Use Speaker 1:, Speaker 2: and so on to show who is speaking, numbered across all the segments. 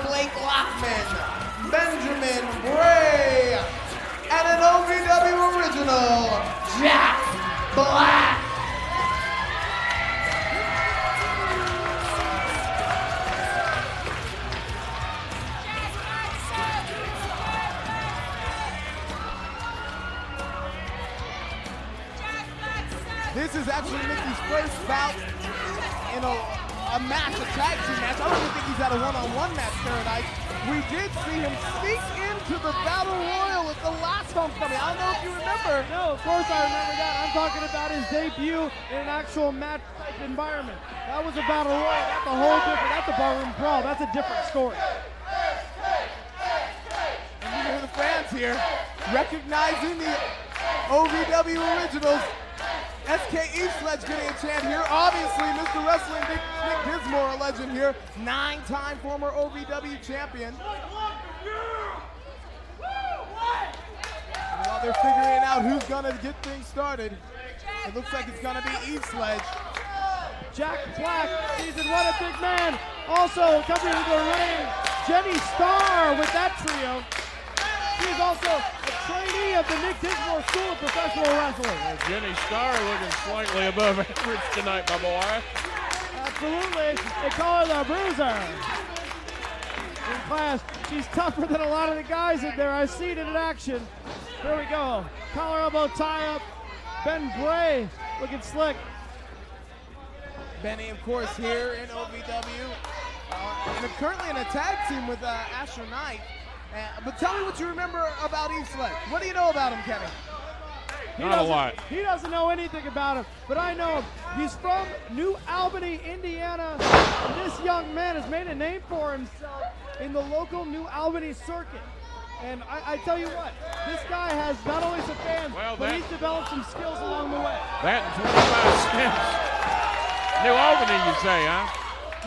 Speaker 1: Blake Lockman, Bray, and an OVW original, Jack Black. This is actually Mickey's first bout in a match, a tag team match. I don't even think he's had a one-on-one match, Paradyse. We did see him sneak into the Battle Royal at the last homecoming. I don't know if you remember.
Speaker 2: No, of course I remember that. I'm talking about his debut in an actual match-type environment. That was a Battle Royal. That's a whole different, that's a barroom brawl. That's a different story.
Speaker 1: And you hear the fans here recognizing the OVW originals. SK Eveslage getting a chant here. Obviously, Mr. Wrestling, Nick Dinsmore, a legend here. 9-time former OVW champion. And while they're figuring out who's gonna get things started, it looks like it's gonna be Eveslage.
Speaker 2: Jack Black, season one, a big man. Also coming to the ring, Jenny Starr with that trio. She's also a trainee of the Nick Dinsmore School of Professional Wrestling.
Speaker 3: Well, Jenny Starr looking slightly above average tonight, my boy.
Speaker 2: Absolutely. They call her the Bruiser. In class, she's tougher than a lot of the guys in there. I've seen it in action. Here we go. Collar elbow tie up. Bray looking slick.
Speaker 1: Benny, of course, here in OVW. And currently in a tag team with Asher Knight. But tell me what you remember about Eveslage. What do you know about him, Kenny?
Speaker 3: Not a lot.
Speaker 2: He doesn't know anything about him, but I know him. He's from New Albany, Indiana. And this young man has made a name for himself in the local New Albany circuit. And I tell you what, this guy has not only some fans, but he's developed some skills along the way.
Speaker 3: That and 25 steps. New Albany, you say, huh?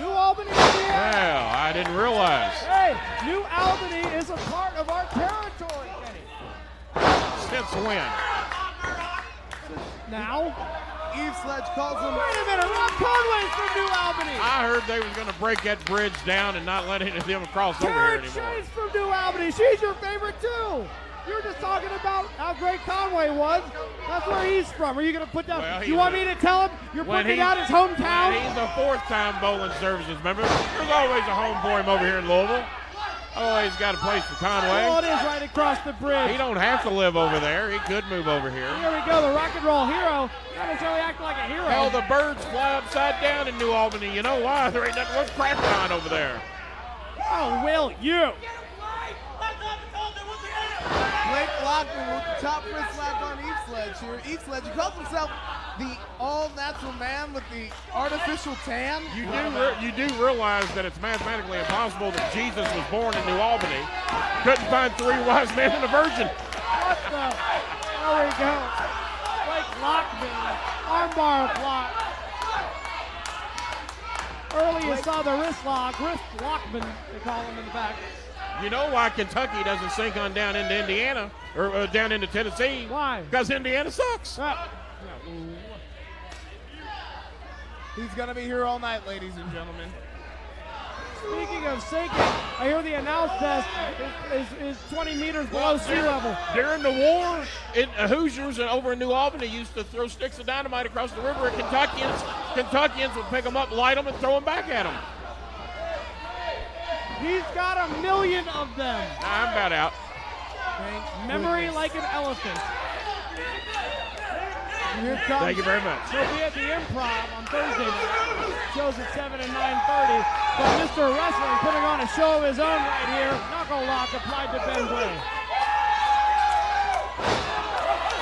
Speaker 2: New Albany, Indiana.
Speaker 3: Well, I didn't realize.
Speaker 2: Hey, New Albany is a part of our territory, Kenny.
Speaker 3: Since when?
Speaker 2: Now?
Speaker 1: Eveslage calls him.
Speaker 2: Wait a minute, Rob Conway's from New Albany.
Speaker 3: I heard they was going to break that bridge down and not let any of them cross over here
Speaker 2: Taryn
Speaker 3: anymore.
Speaker 2: Shea's from New Albany. She's your favorite too. You're just talking about how great Conway was. That's where he's from. Are you going to put down?
Speaker 3: Well,
Speaker 2: you want me to tell him you're putting out his hometown?
Speaker 3: He's a fourth-time bowling services member. There's always a home for him over here in Louisville. Always got a place for Conway.
Speaker 2: Oh, it is right across the bridge.
Speaker 3: He don't have to live over there. He could move over here.
Speaker 2: Here we go, the rock and roll hero. Not necessarily acting like a hero.
Speaker 3: Hell, the birds fly upside down in New Albany. You know why? There ain't nothing worth crapping on over there.
Speaker 2: Oh, will you?
Speaker 1: Blake Lockman with the top wrist slap on Eveslage here. Eveslage, he calls himself the all-natural man with the artificial tan.
Speaker 3: You do realize that it's mathematically impossible that Jesus was born in New Albany. Couldn't find 3 wise men and a virgin.
Speaker 2: What the? There we go. Blake Lockman, armbar block. Early you saw the wrist Lockman, they call him in the back.
Speaker 3: You know why Kentucky doesn't sink on down into Indiana, or down into Tennessee?
Speaker 2: Why?
Speaker 3: Because Indiana sucks.
Speaker 1: He's going to be here all night, ladies and gentlemen.
Speaker 2: Speaking of sinking, I hear the announce desk is 20 meters below sea level.
Speaker 3: During the war, Hoosiers and over in New Albany used to throw sticks of dynamite across the river, and Kentuckians would pick them up, light them, and throw them back at them.
Speaker 2: He's got 1 million of them.
Speaker 3: I'm about out.
Speaker 2: Memory like an elephant. Here comes.
Speaker 3: Thank you very much.
Speaker 2: He'll be at the Improv on Thursday night. Shows at 7 and 9:30. But Mr. Wrestling putting on a show of his own right here. Knuckle lock applied to Ben Bray.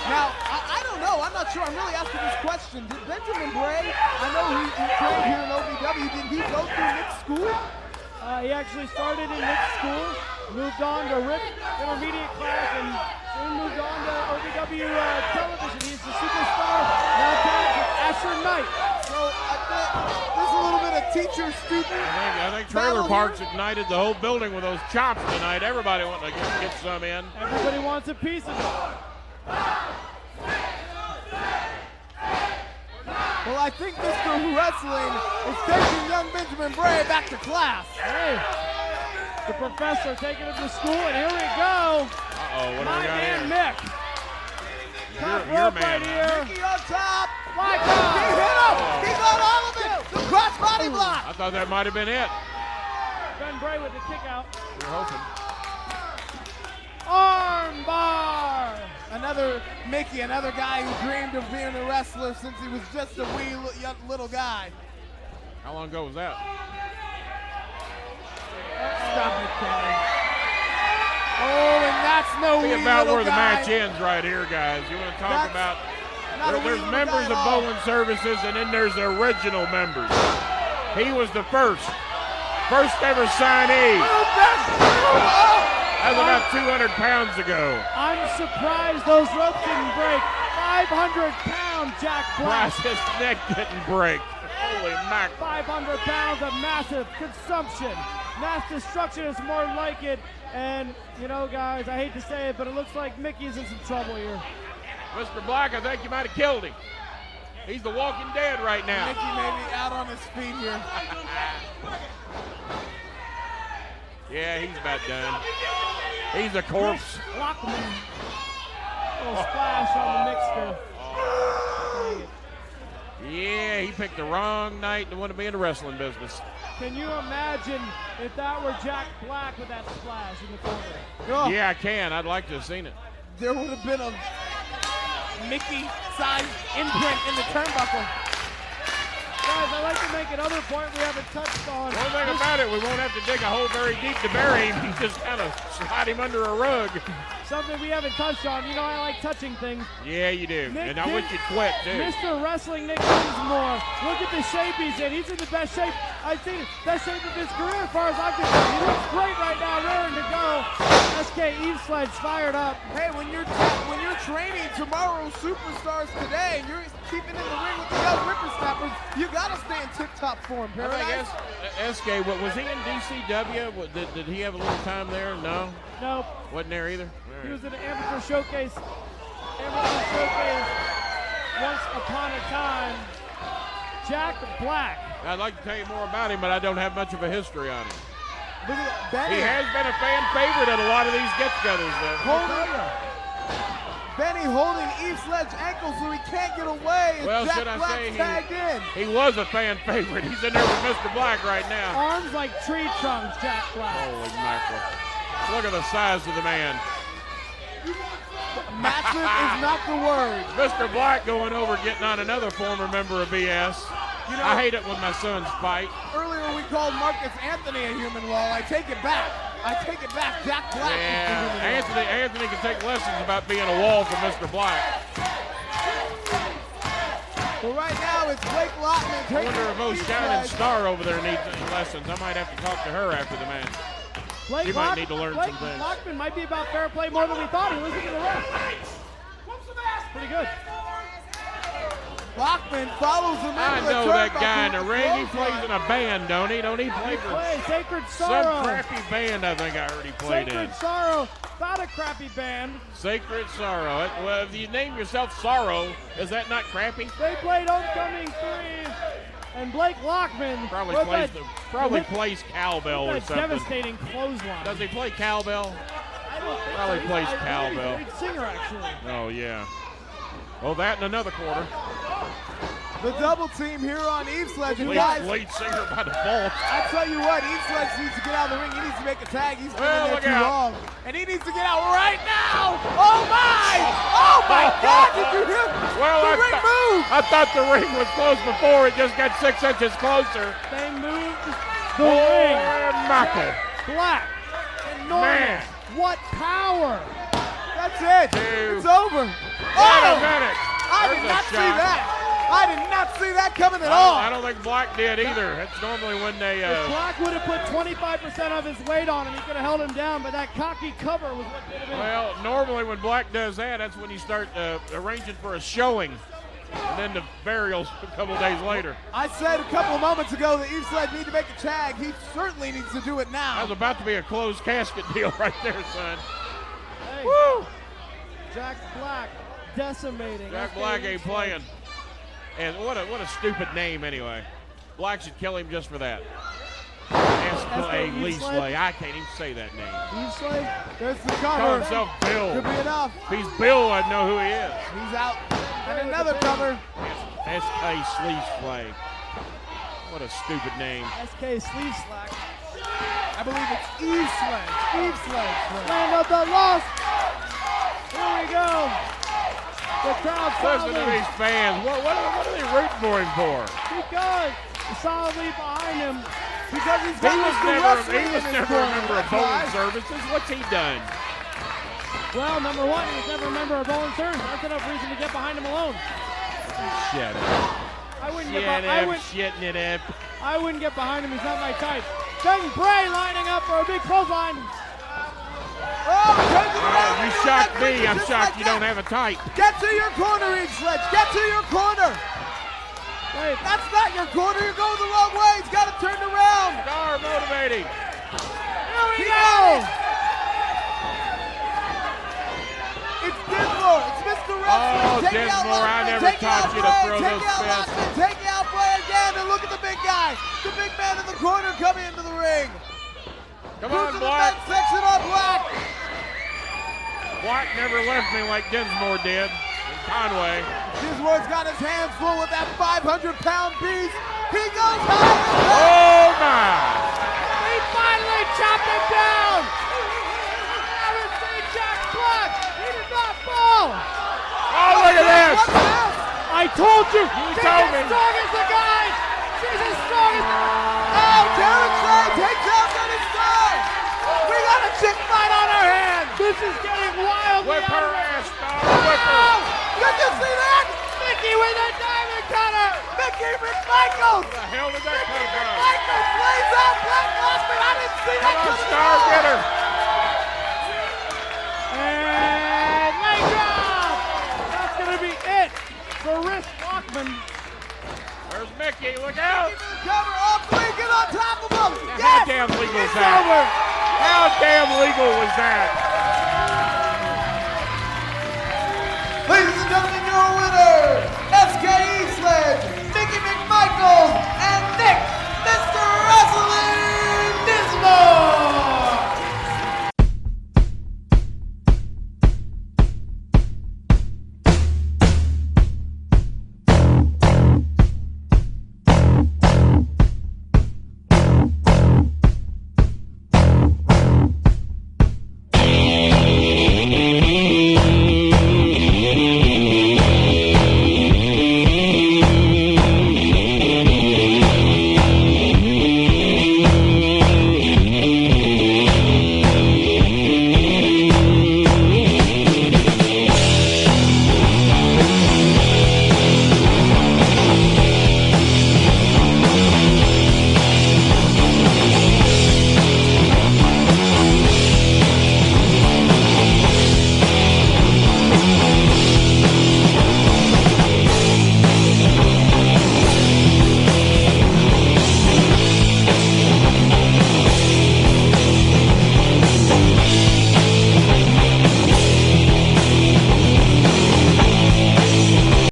Speaker 1: Now, I don't know. I'm not sure. I'm really asking this question. Did Benjamin Bray, I know he trained here in OVW, did he go through Nick's school?
Speaker 2: He actually started in Nick's school, moved on to Rick intermediate class, and soon moved on to OVW television. He's the superstar, now tagged Asher Knight.
Speaker 1: So I think there's a little bit of teacher-student.
Speaker 3: I think Trailer Parks ignited the whole building with those chops tonight. Everybody wanted to get some in.
Speaker 2: Everybody wants a piece of it.
Speaker 1: Well, I think Mr. Wrestling is taking young Benjamin Bray back to class.
Speaker 2: Hey, the professor taking him to school, and here we go.
Speaker 3: Uh-oh, what do
Speaker 2: My
Speaker 3: we got
Speaker 2: man,
Speaker 3: here?
Speaker 2: Mick. Top rope right here.
Speaker 1: Mickey on top.
Speaker 2: My
Speaker 1: He
Speaker 2: God.
Speaker 1: hit him. He got all of it. The crossbody block.
Speaker 3: I thought that might have been it.
Speaker 2: Ben Bray with the kick out.
Speaker 3: We're hoping.
Speaker 2: Arm bar.
Speaker 1: Another Mickey, another guy who dreamed of being a wrestler since he was just a wee young little guy.
Speaker 3: How long ago was that?
Speaker 1: Stop it, Kenny. Oh, and that's no
Speaker 3: See
Speaker 1: wee
Speaker 3: about
Speaker 1: little
Speaker 3: where the
Speaker 1: guy.
Speaker 3: match ends right here, guys. You want to talk
Speaker 1: That's
Speaker 3: about
Speaker 1: not a wee
Speaker 3: there's
Speaker 1: little
Speaker 3: members
Speaker 1: guy
Speaker 3: of
Speaker 1: at all.
Speaker 3: Bolin Services, and then there's the original members. He was the first ever signee. That was about 200 pounds ago.
Speaker 2: I'm surprised those ropes didn't break. 500-pound Jack Black.
Speaker 3: His neck didn't break. Holy mac.
Speaker 2: 500 pounds of massive consumption. Mass destruction is more like it. And, you know, guys, I hate to say it, but it looks like Mickey's in some trouble here.
Speaker 3: Mr. Black, I think you might have killed him. He's the walking dead right now.
Speaker 1: Mickey may be out on his feet here.
Speaker 3: Yeah, he's about done. He's a corpse.
Speaker 2: Lockman. Little splash on the mixer. Dang it.
Speaker 3: Yeah, he picked the wrong night to want to be in the wrestling business.
Speaker 2: Can you imagine if that were Jack Black with that splash in the corner?
Speaker 1: Oh,
Speaker 3: Yeah, I can. I'd like to have seen it.
Speaker 1: there would have been a Mickey-sized imprint in the turnbuckle.
Speaker 2: Guys, I'd like to make another point we haven't touched on.
Speaker 3: One thing about it, we won't have to dig a hole very deep to bury him. You just kind of slide him under a rug.
Speaker 2: Something we haven't touched on. You know I like touching things.
Speaker 3: Yeah, you do.
Speaker 2: Nick
Speaker 3: And I wish you'd quit, too.
Speaker 2: Mr. Wrestling Nick Dinsmore. Look at the shape he's in. He's in the best shape I've seen. Best shape of his career as far as I can tell. He looks great right now, raring to go. SK Eveslage fired up.
Speaker 1: Hey, when you're training tomorrow's superstars today, and you're keeping in the ring with the young whippersnappers, you gotta stay in tip-top form,
Speaker 3: I
Speaker 1: Paradyse.
Speaker 3: think SK, was he in DCW? Did he have a little time there? No?
Speaker 2: Nope.
Speaker 3: Wasn't there either?
Speaker 2: He was in the Amateur Showcase. Amateur Showcase once upon a time. Jack Black.
Speaker 3: I'd like to tell you more about him, but I don't have much of a history on him.
Speaker 1: Look at Benny.
Speaker 3: He has been a fan favorite at a lot of these get-togethers, though.
Speaker 1: Benny holding Eveslage ankle so he can't get away.
Speaker 3: Well,
Speaker 1: Jack
Speaker 3: should I
Speaker 1: Black
Speaker 3: say
Speaker 1: tagged in.
Speaker 3: he was a fan favorite. He's in there with Mr. Black right now.
Speaker 2: Arms like tree trunks, Jack Black.
Speaker 3: Holy mackerel. Look at the size of the man.
Speaker 1: Massive is not the word.
Speaker 3: Mr. Black going over getting on another former member of BS.
Speaker 1: You know,
Speaker 3: I hate it when my sons fight.
Speaker 1: earlier we called Marcus Anthony a human wall. I take it back. Jack Black is the
Speaker 3: Yeah,
Speaker 1: human wall.
Speaker 3: Anthony can take lessons about being a wall from Mr. Black.
Speaker 1: Well, right now it's Blake Lockman
Speaker 3: I
Speaker 1: taking
Speaker 3: wonder if
Speaker 1: Eveslage.
Speaker 3: Shining Star over there needs any lessons. I might have to talk to her after the match.
Speaker 2: Blake
Speaker 3: You might need to learn
Speaker 2: Blake
Speaker 3: some things.
Speaker 2: Lockman might be about fair play more than we thought. He listened to the ref. Pretty good.
Speaker 1: Lockman follows him into
Speaker 3: I
Speaker 1: the
Speaker 3: know that
Speaker 1: turnbuckle
Speaker 3: guy in the
Speaker 1: with a
Speaker 3: ring. He
Speaker 1: clothesline.
Speaker 3: plays in a band, don't he? Don't he play for
Speaker 2: Play Sacred
Speaker 3: some
Speaker 2: Sorrow.
Speaker 3: crappy band I think I heard he played in?
Speaker 2: Sacred Sorrow. Not a crappy band.
Speaker 3: Sacred Sorrow. Well, if you name yourself Sorrow, is that not crappy?
Speaker 2: They played Homecoming 3 And Blake Lockman
Speaker 3: probably plays cowbell or
Speaker 2: that
Speaker 3: something.
Speaker 2: devastating clothesline.
Speaker 3: Does he play cowbell?
Speaker 2: I don't think
Speaker 3: Probably
Speaker 2: so.
Speaker 3: plays
Speaker 2: I think
Speaker 3: cowbell.
Speaker 2: he's a lead singer, actually.
Speaker 3: Oh, yeah. Oh, that in another quarter.
Speaker 1: The double team here on Eveslage. And
Speaker 3: Lead,
Speaker 1: guys,
Speaker 3: lead singer by default.
Speaker 1: I tell you what, Eveslage needs to get out of the ring. He needs to make a tag. He's been in there
Speaker 3: Well, look
Speaker 1: too
Speaker 3: out.
Speaker 1: long. And he needs to get out right now. Oh my! Oh my God! Did you hear
Speaker 3: Well,
Speaker 1: the ring move?
Speaker 3: I thought the ring was close before. It just got 6 inches closer.
Speaker 2: They moved the ring.
Speaker 3: McMichael.
Speaker 2: Black.
Speaker 3: Man.
Speaker 2: Enormous. What power.
Speaker 1: That's it.
Speaker 3: Dude.
Speaker 1: It's over.
Speaker 3: Wait a minute.
Speaker 1: I
Speaker 3: There's
Speaker 1: did
Speaker 3: a
Speaker 1: not see
Speaker 3: shot.
Speaker 1: that. I did not see that coming at all.
Speaker 3: I don't think Black did either. That's normally when they.
Speaker 2: If Black would have put 25% of his weight on him, he could have held him down, but that cocky cover was what did him in.
Speaker 3: Well, normally when Black does that, that's when you start arranging for a showing, and then the burials a couple days later.
Speaker 1: I said a couple of moments ago that Eveslage need to make a tag. He certainly needs to do it now.
Speaker 3: That was about to be a closed casket deal right there, son.
Speaker 2: Hey,
Speaker 3: Woo!
Speaker 2: Jack Black decimating.
Speaker 3: Jack Black ain't playing. And what a stupid name anyway. Black should kill him just for that. Eveslage. I can't even say that name.
Speaker 2: Eveslage?
Speaker 1: There's the
Speaker 3: Call
Speaker 1: cover.
Speaker 3: himself Bill.
Speaker 1: Could be enough.
Speaker 3: If he's Bill, I'd know who he is.
Speaker 1: He's out. And another cover.
Speaker 3: S.K. Sleeve. What a stupid name.
Speaker 2: SK Sleeve Slack.
Speaker 1: I believe it's Eveslage. Eveslage.
Speaker 2: Land of the loss. Here we go. The crowd
Speaker 3: Listen to these fans. What are they rooting for him for?
Speaker 2: because solidly behind him.
Speaker 1: Because he's
Speaker 3: He
Speaker 1: got
Speaker 3: was
Speaker 1: Mr.
Speaker 3: never,
Speaker 1: Wrestling
Speaker 3: he was
Speaker 1: in his
Speaker 3: never a
Speaker 1: corner.
Speaker 3: member of
Speaker 1: That's
Speaker 3: Bowling
Speaker 1: why.
Speaker 3: Services. What's he done?
Speaker 2: Well, number one, he was never a member of Bolin Service. That's enough reason to get behind him alone.
Speaker 3: Shut up.
Speaker 2: I wouldn't
Speaker 3: Shitting it up.
Speaker 2: I wouldn't get behind him. He's not my type. Then Bray lining up for a big clothesline.
Speaker 1: Oh,
Speaker 3: You shocked me. I'm shocked you don't have a type.
Speaker 1: Get to your corner, Eveslage. Get to your corner.
Speaker 2: Wait,
Speaker 1: That's not your corner. You're going the wrong way. He's got to turn around.
Speaker 3: Star motivating.
Speaker 1: Here we go. It's Dinsmore. It's Mr. Wrestling.
Speaker 3: Oh,
Speaker 1: Take out
Speaker 3: Dinsmore, I
Speaker 1: Lockman.
Speaker 3: never
Speaker 1: Take
Speaker 3: taught
Speaker 1: out
Speaker 3: you to
Speaker 1: Bray.
Speaker 3: throw
Speaker 1: Take
Speaker 3: those
Speaker 1: out
Speaker 3: fists.
Speaker 1: Lockman. Take out Bray again. And look at the big guy. The big man in the corner coming into the ring.
Speaker 3: Come
Speaker 1: Who's
Speaker 3: on,
Speaker 1: in the
Speaker 3: Black.
Speaker 1: men's section on Black?
Speaker 3: Black never left me like Dinsmore did. In Conway.
Speaker 1: Dinsmore's got his hands full with that 500-pound beast. He goes high.
Speaker 3: Oh, my.
Speaker 2: he finally chopped him down. I would say Jack Black. He did not fall.
Speaker 3: Oh, look at this.
Speaker 1: What's this?
Speaker 2: I told you. She's
Speaker 3: told
Speaker 2: as
Speaker 3: me.
Speaker 2: strong as the guy. She's as strong as
Speaker 1: Oh, Taryn Shea takes out Kenny Bolin. We got a chick fight on our hands.
Speaker 2: This is getting wild.
Speaker 3: Whip her ass, Star. Whip her.
Speaker 1: Oh, did you see that?
Speaker 2: Mickey with a diamond cutter.
Speaker 1: Mickey McMichael.
Speaker 3: Where the hell did that come from?
Speaker 1: Michael plays out Blake Lockman. I didn't see that
Speaker 3: Come on,
Speaker 1: coming
Speaker 3: Star.
Speaker 1: at all.
Speaker 3: Get her.
Speaker 2: And leg drop. That's going to be it for Wrist Lockman.
Speaker 3: There's Mickey. Look out.
Speaker 1: Cover off three, get on top of him.
Speaker 3: Now,
Speaker 1: Yes.
Speaker 3: how damn legal was
Speaker 1: It's
Speaker 3: that?
Speaker 1: over.
Speaker 3: How damn legal was that?
Speaker 1: Ladies and gentlemen, your winner, SK Eveslage, Mickey McMichael.